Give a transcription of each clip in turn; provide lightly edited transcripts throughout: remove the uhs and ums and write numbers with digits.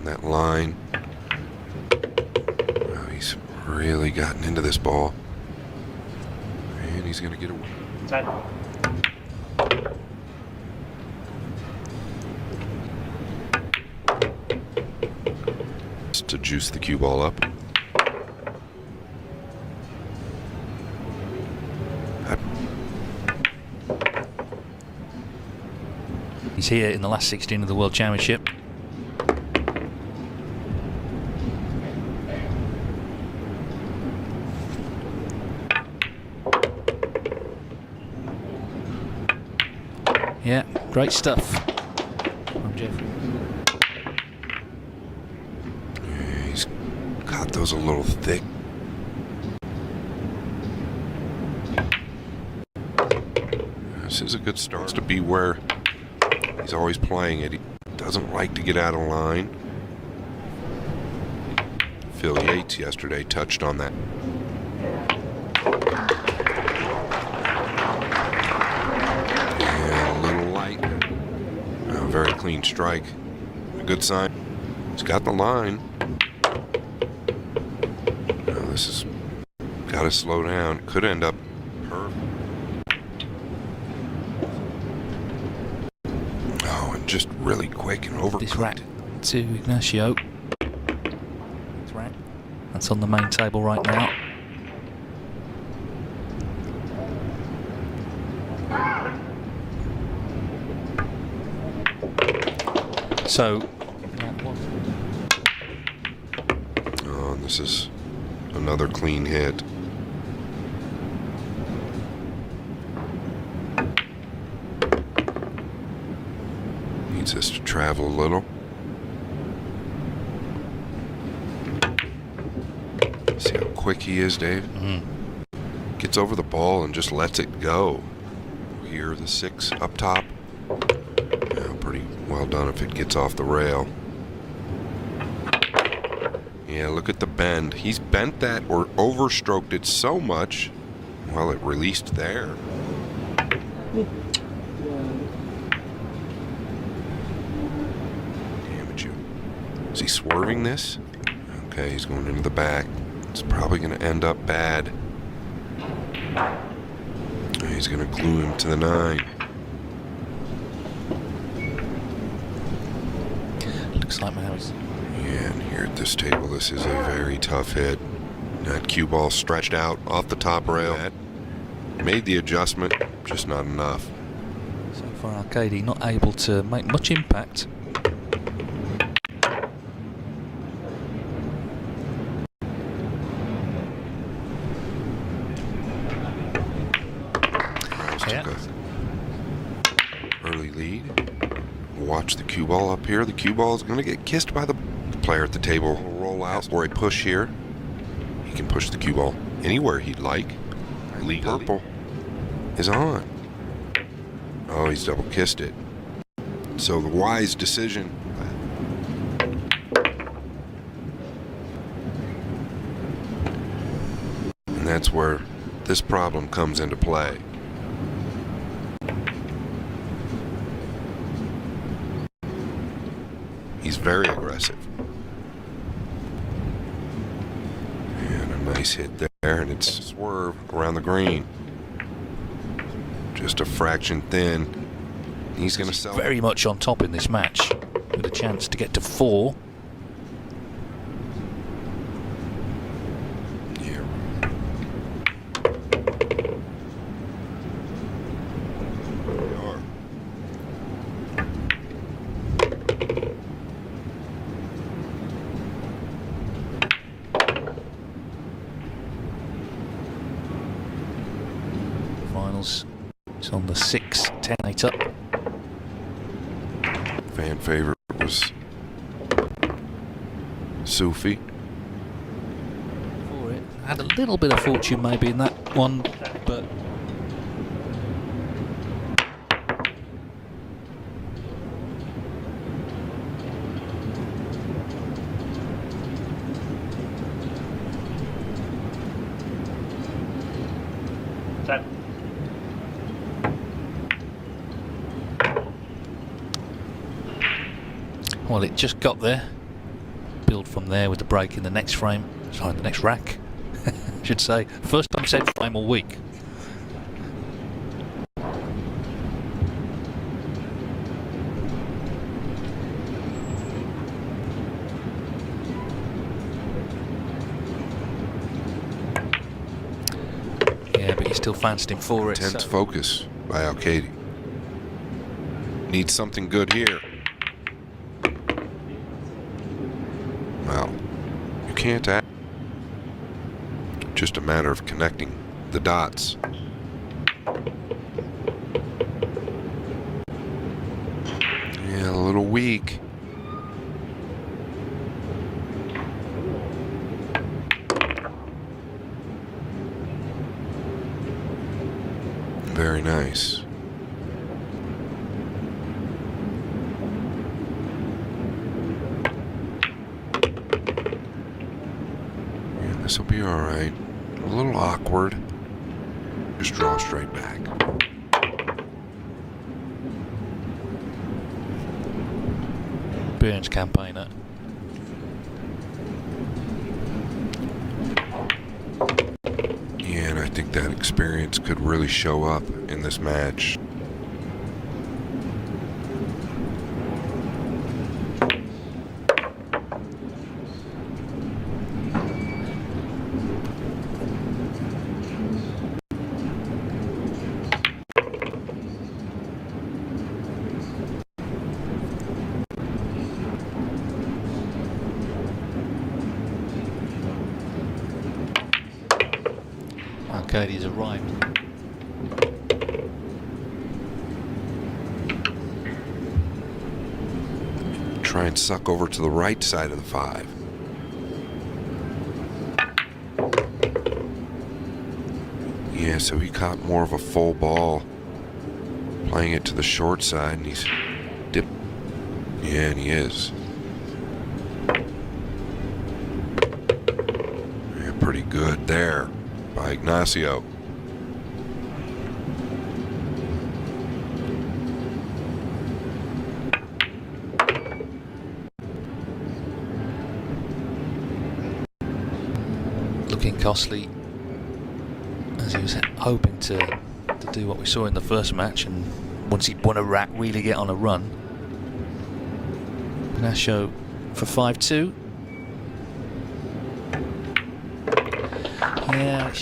on that line. Oh, he's really gotten into this ball. And he's going to get away. Set. Just to juice the cue ball up. He's here in the last 16 of the World Championship. Yeah, great stuff from Jeffrey. Yeah, he's got those a little thick. This is a good start to be where he's always playing it. He doesn't like to get out of line. Phil Yates yesterday touched on that. Yeah, a little light. A very clean strike. A good sign. He's got the line. Now this is got to slow down. Could end up perfect. Just really quick and overcooked. This rack to Ignacio. This rack. That's on the main table right now. So. Oh, this is another clean hit. Needs us to travel a little. See how quick he is, Dave? Gets over the ball and just lets it go. Here, the 6 up top. Yeah, pretty well done if it gets off the rail. Yeah, look at the bend. He's bent that or overstroked it so much while it released there. Is he swerving this? Okay, he's going into the back. It's probably going to end up bad. He's going to glue him to the 9. Looks like Mary's. Yeah, and here at this table, this is a very tough hit. That cue ball stretched out off the top rail. Made the adjustment, just not enough. So far, Alcaide not able to make much impact. Early lead. Watch the cue ball up here. The cue ball is going to get kissed by the player at the table. Roll out or a push here. He can push the cue ball anywhere he'd like. Purple is on. Oh, he's double kissed it. So the wise decision. And that's where this problem comes into play. He's very aggressive. And a nice hit there, and it's swerve around the green. Just a fraction thin. He's going to sell. Very much on top in this match, with a chance to get to 4. Yeah. They are. Finals. It's on the 6-10 8 up. Fan favorite was Sufi. For it. Had a little bit of fortune maybe in that one, but Set. well, it just got there. build from there with the break in the next frame. Sorry, the next rack, I should say. First time said frame all week. Yeah, but you still fancied him for it. Intense focus by Alcaide. Needs something good here. Well, you can't act. Just a matter of connecting the dots. Yeah, a little weak. Very nice. Yeah, this will be all right. A little awkward. Just draw straight back. Burns campaigner. Yeah, and I think that experience could really show up in this match. Alcaide's arrived. Try and suck over to the right side of the 5. Yeah, so he caught more of a full ball, playing it to the short side, and he's dipped. Yeah, and he is. Yeah, pretty good there by Ignacio. Looking costly, as he was hoping to do what we saw in the first match, and once he'd won a rack, really get on a run. Ignacio for 5-2. Yeah,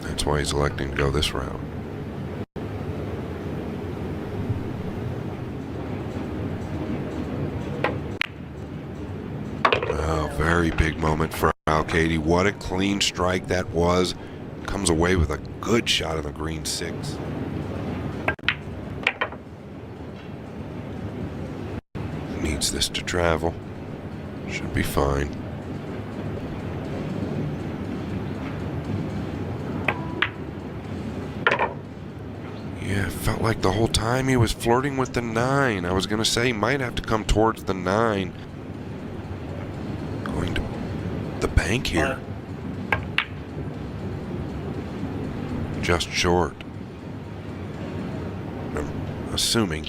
That's why he's electing to go this route. Oh, very big moment for Alcaide. What a clean strike that was. Comes away with a good shot on the green 6. Needs this to travel. Should be fine. Yeah, it felt like the whole time he was flirting with the 9. I was going to say he might have to come towards the 9. Going to the bank here. Just short. I'm assuming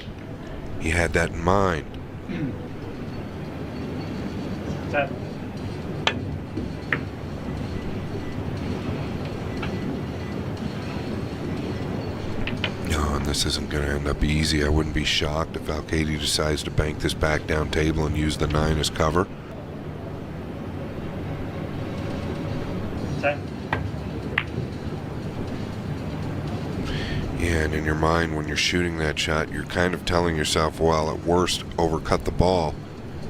he had that in mind. No, and this isn't going to end up easy. I wouldn't be shocked if Alcaide decides to bank this back down table and use the 9 as cover. Yeah, and in your mind, when you're shooting that shot, you're kind of telling yourself, well, at worst, overcut the ball.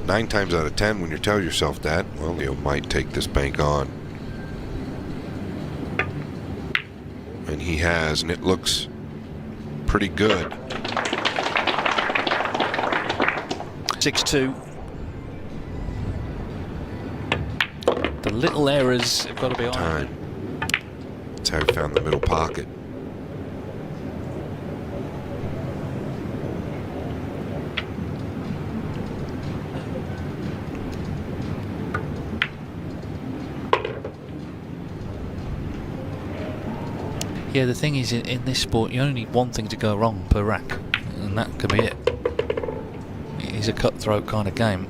9 times out of 10, when you tell yourself that, well, you might take this bank on. And he has, and it looks pretty good. 6-2. The little errors have got to be on. Time. That's how he found the middle pocket. Yeah, the thing is, in this sport, you only need one thing to go wrong per rack, and that could be it. It is a cutthroat kind of game.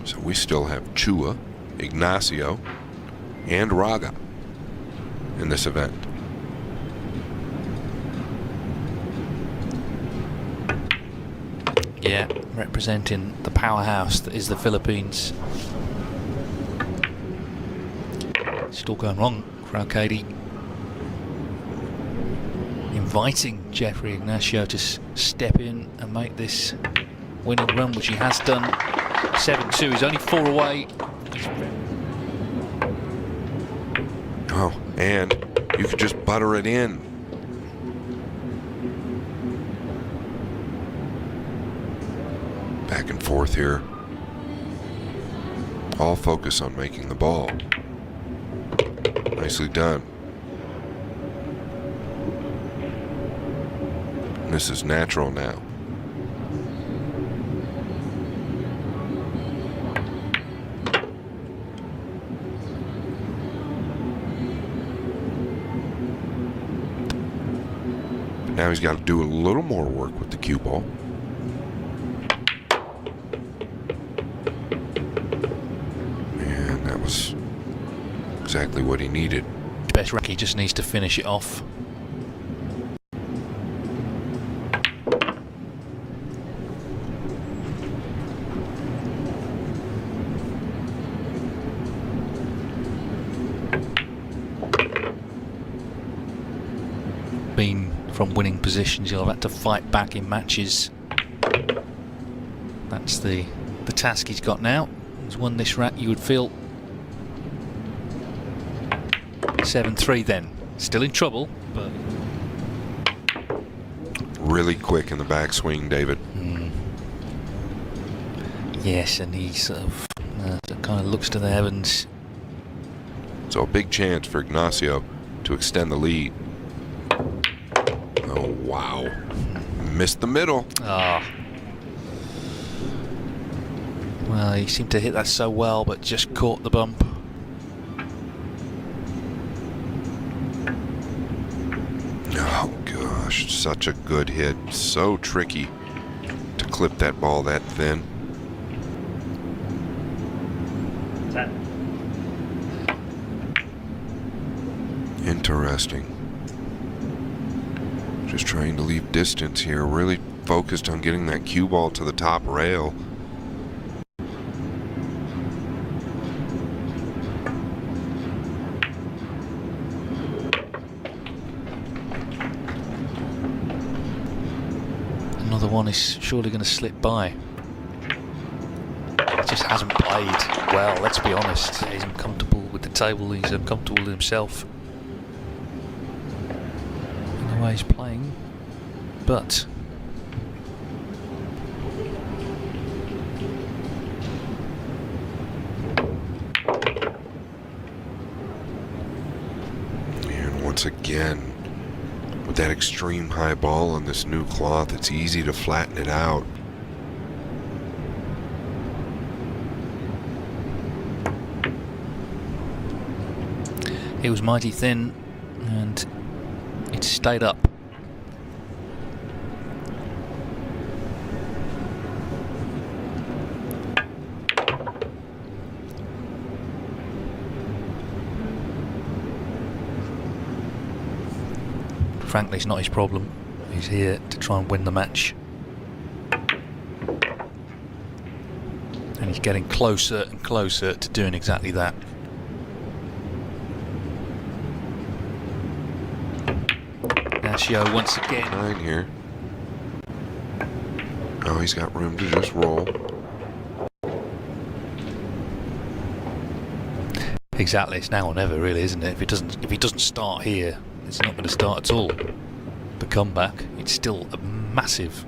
So we still have Chua, Ignacio, and Raga in this event. Yeah, representing the powerhouse that is the Philippines. Still going wrong for Alcaide. Inviting Jeffrey Ignacio to step in and make this winning run, which he has done. 7-2, he's only 4 away. Oh, and you could just butter it in. Back and forth here. All focus on making the ball. Nicely done. This is natural now. But now he's got to do a little more work with the cue ball. And that was exactly what he needed. Best rack, he just needs to finish it off. Been from winning positions, you'll have had to fight back in matches. That's the task he's got now. He's won this rack, you would feel. 7-3 then. Still in trouble, but Really quick in the backswing, David. yes, and he sort of kind of looks to the heavens. So a big chance for Ignacio to extend the lead. Oh, wow. Missed the middle. Ah. Well, he seemed to hit that so well, but just caught the bump. Oh, gosh. Such a good hit. So tricky to clip that ball that thin. 10. Interesting. Just trying to leave distance here. Really focused on getting that cue ball to the top rail. Another one is surely going to slip by. He just hasn't played well, let's be honest. He's uncomfortable with the table, he's uncomfortable with himself. In the way he's playing. But And once again, with that extreme high ball on this new cloth, it's easy to flatten it out. it was mighty thin and it stayed up. Frankly, it's not his problem. He's here to try and win the match. And he's getting closer and closer to doing exactly that. Ignacio once again. 9 here. Oh, he's got room to just roll. Exactly, it's now or never, really, isn't it? If he doesn't start here, it's not going to start at all. The comeback, it's still a massive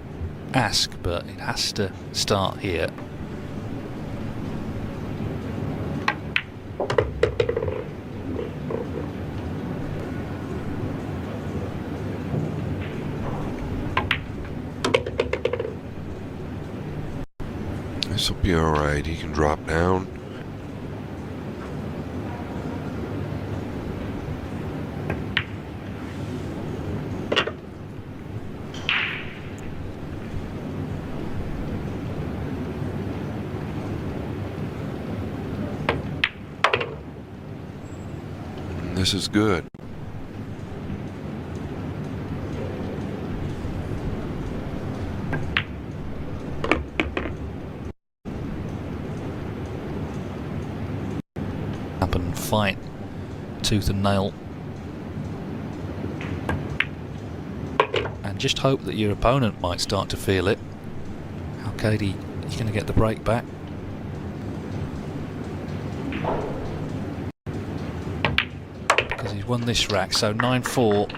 ask, but it has to start here. This will be alright. He can drop down. this is good. Up and fight tooth and nail. And just hope that your opponent might start to feel it. Alcaide, he's going to get the break back. Because he's won this rack, so 9-4.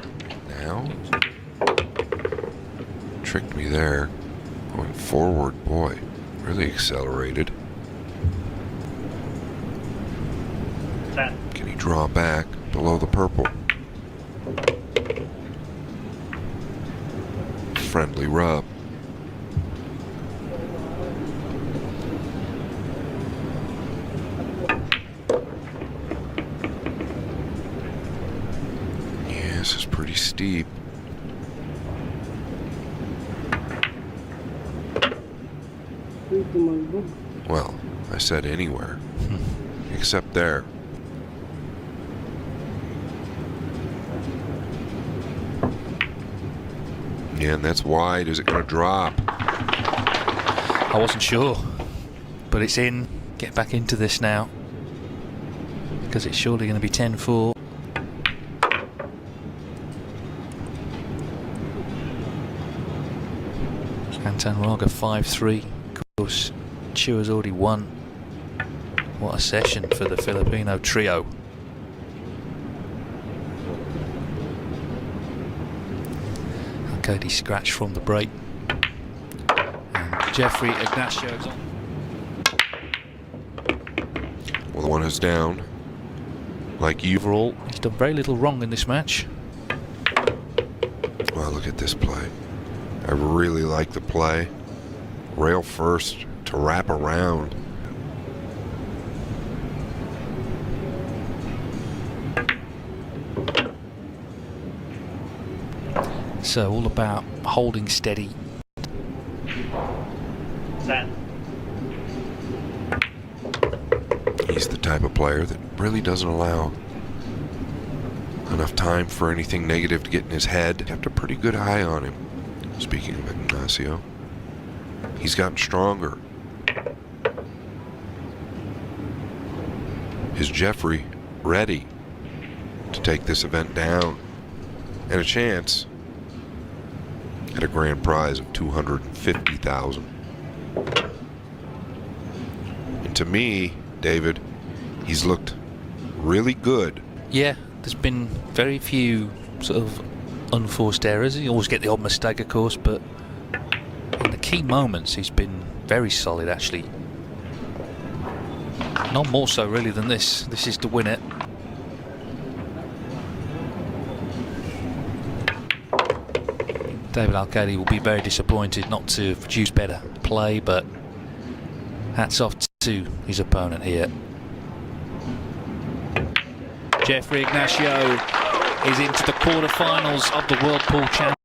Now, tricked me there. Going forward, boy, really accelerated. Can he draw back below the purple? Friendly rub. Yeah, this is pretty steep. Well, I said anywhere, except there. Yeah, and that's wide. Is it going to drop? I wasn't sure, but it's in. Get back into this now, because it's surely going to be 10-4. Raga 5-3. Of course, Chua's already won. What a session for the Filipino trio. Alcaide scratched from the break. And Jeffrey Ignacio's on. Well, the one who's down. Like you. Overall, he's done very little wrong in this match. Well, look at this play. I really like the play. Rail first to wrap around. So all about holding steady. He's the type of player that really doesn't allow enough time for anything negative to get in his head. Kept a pretty good eye on him. Speaking of Ignacio, he's gotten stronger. Is Jeffrey ready to take this event down? And a chance at a grand prize of $250,000. And to me, David, he's looked really good. Yeah, there's been very few sort of unforced errors. You always get the odd mistake, of course, but in the key moments he's been very solid, actually. Not more so really than this. This is to win it. David Alcaide will be very disappointed not to produce better play, but hats off to his opponent here. Jeffrey Ignacio is into the quarterfinals of the World Pool Championship.